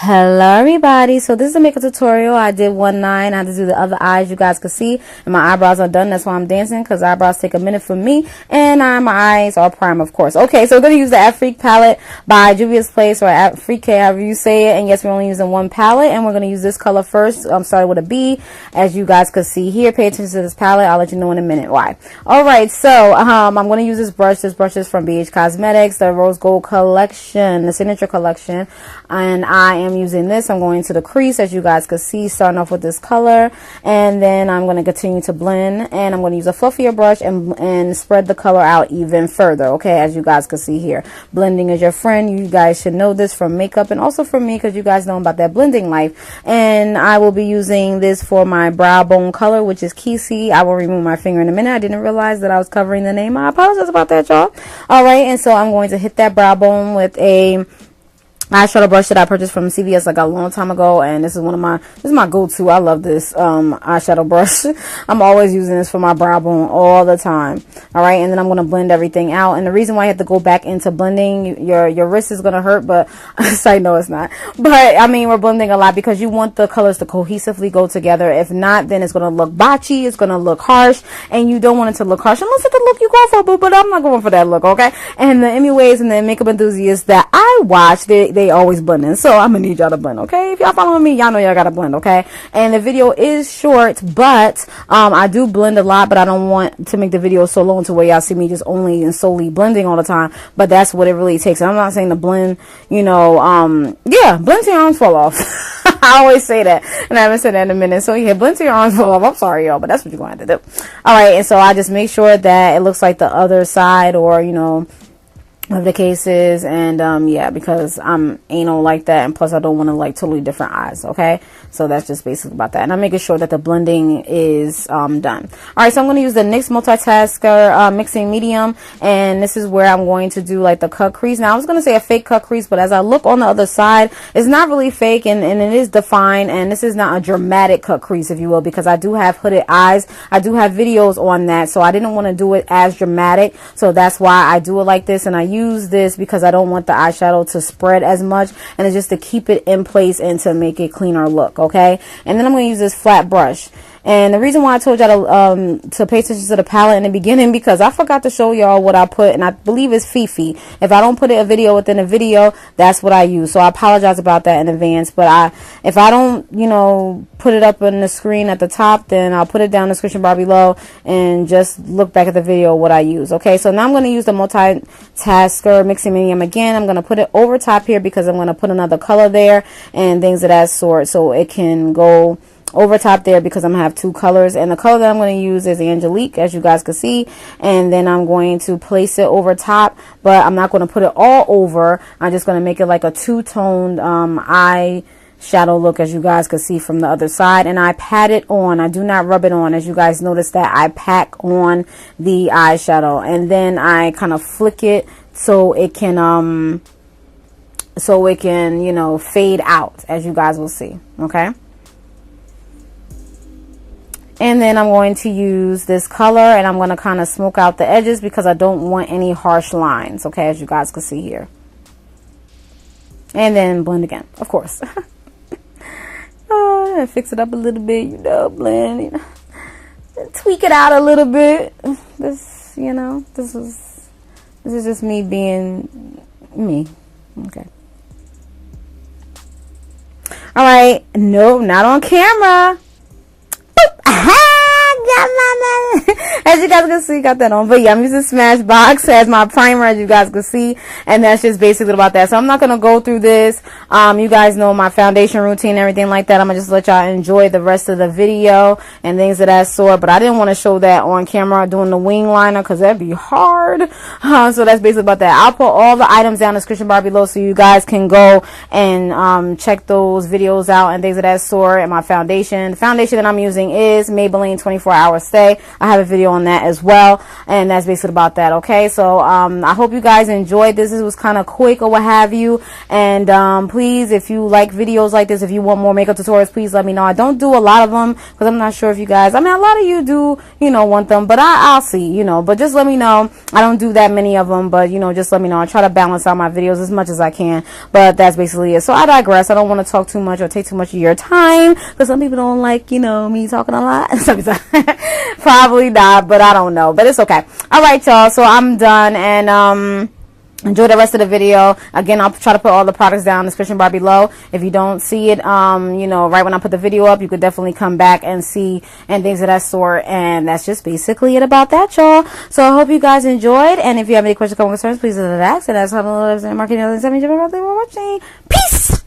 Hello everybody, so this is a makeup tutorial. I did one eye and I had to do the other eyes. You guys can see, and my eyebrows are done. That's why I'm dancing, because eyebrows take a minute for me, and my eyes are prime, of course. Okay, so we're going to use the Afrique palette by Juvia's Place, or Afrique, however you say it. And yes, we're only using one palette, and we're going to use this color first. I'm starting with a B, as you guys can see here. Pay attention to this palette. I'll let you know in a minute why. Alright, so I'm going to use this brush. This brush is from BH Cosmetics, the Rose Gold collection, the signature collection, and I am using this. I'm going to the crease, as you guys can see, starting off with this color, and then I'm going to continue to blend, and I'm going to use a fluffier brush and spread the color out even further. Okay, as you guys can see here, blending is your friend. You guys should know this from makeup and also from me, because you guys know about that blending life. And I will be using this for my brow bone color, which is Kisi. I will remove my finger in a minute. I didn't realize that I was covering the name. I apologize about that, y'all. All right, and so I'm going to hit that brow bone with a eyeshadow brush that I purchased from CVS like a long time ago, and this is my go-to. I love this eyeshadow brush. I'm always using this for my brow bone all the time. All right, and then I'm going to blend everything out. And the reason why I have to go back into blending, your wrist is going to hurt, but I know it's not. But I mean, we're blending a lot because you want the colors to cohesively go together. If not, then it's going to look botchy, it's going to look harsh, and you don't want it to look harsh unless it's the look you go for, but I'm not going for that look. Okay, and the MUAs and the makeup enthusiasts that I watch, they always blending, so I'm gonna need y'all to blend. Okay, if y'all following me, y'all know y'all gotta blend. Okay, and the video is short, but I do blend a lot, but I don't want to make the video so long to where y'all see me just only and solely blending all the time. But that's what it really takes. And I'm not saying to blend, you know, yeah, blend till your arms fall off. I always say that, and I haven't said that in a minute. So yeah, blend till your arms fall off. I'm sorry, y'all, but that's what you're going to have to do. All right, and so I just make sure that it looks like the other side, or you know, of the cases. And yeah, because I'm anal like that, and plus I don't want to like totally different eyes. Okay, so that's just basically about that, and I'm making sure that the blending is done. All right, so I'm going to use the NYX Multitasker mixing medium, and this is where I'm going to do like the cut crease. Now I was going to say a fake cut crease, but as I look on the other side, it's not really fake, and it is defined, and this is not a dramatic cut crease, if you will, because I do have hooded eyes. I do have videos on that, so I didn't want to do it as dramatic, so that's why I do it like this. And I use this because I don't want the eyeshadow to spread as much, and it's just to keep it in place and to make it cleaner look. Okay, and then I'm going to use this flat brush. And the reason why I told y'all to pay attention to the palette in the beginning, because I forgot to show y'all what I put, and I believe it's Fifi. If I don't put a video within a video, that's what I use. So I apologize about that in advance. But if I don't, you know, put it up on the screen at the top, then I'll put it down in the description bar below and just look back at the video what I use. Okay, so now I'm going to use the Multitasker mixing medium again. I'm going to put it over top here because I'm going to put another color there and things of that sort, so it can go over top there, because I'm going to have two colors. And the color that I'm going to use is Angelique, as you guys can see. And then I'm going to place it over top, but I'm not going to put it all over. I'm just going to make it like a two-toned eyeshadow look, as you guys can see from the other side. And I pat it on. I do not rub it on. As you guys notice that I pack on the eyeshadow, and then I kind of flick it so it can you know, fade out, as you guys will see. Okay, and then I'm going to use this color, and I'm going to kind of smoke out the edges because I don't want any harsh lines. Okay, as you guys can see here. And then blend again, of course. And fix it up a little bit, you know, blend, you know, tweak it out a little bit. This, you know, this is just me being me. Okay. All right, no, not on camera. As you guys can see, got that on. But yeah, I'm using Smashbox as my primer, as you guys can see, and that's just basically about that. So I'm not gonna go through this. You guys know my foundation routine and everything like that. I'm gonna just let y'all enjoy the rest of the video and things of that sort. But I didn't want to show that on camera doing the wing liner, because that'd be hard. So that's basically about that. I'll put all the items down in the description bar below, so you guys can go and check those videos out and things of that sort. And my foundation, the foundation that I'm using is Maybelline 24 Hour Stay. I have a video on that as well. And that's basically about that. Okay, so I hope you guys enjoyed this. This was kind of quick or what have you. And please, if you like videos like this, if you want more makeup tutorials, please let me know. I don't do a lot of them because I'm not sure if you guys, I mean, a lot of you do, you know, want them, but I'll see, you know, but just let me know. I don't do that many of them, but you know, just let me know. I try to balance out my videos as much as I can, but that's basically it. So I digress. I don't want to talk too much or take too much of your time because some people don't like, you know, me talking a lot. Probably not, but I don't know, but it's okay. All right, y'all, so I'm done, and enjoy the rest of the video. Again, I'll try to put all the products down in the description bar below. If you don't see it, you know, right when I put the video up, you could definitely come back and see and things of that sort. And that's just basically it about that, y'all. So I hope you guys enjoyed. And if you have any questions, comments, concerns, please let us ask. And that's how I'm marketing. Thank you for watching. Peace.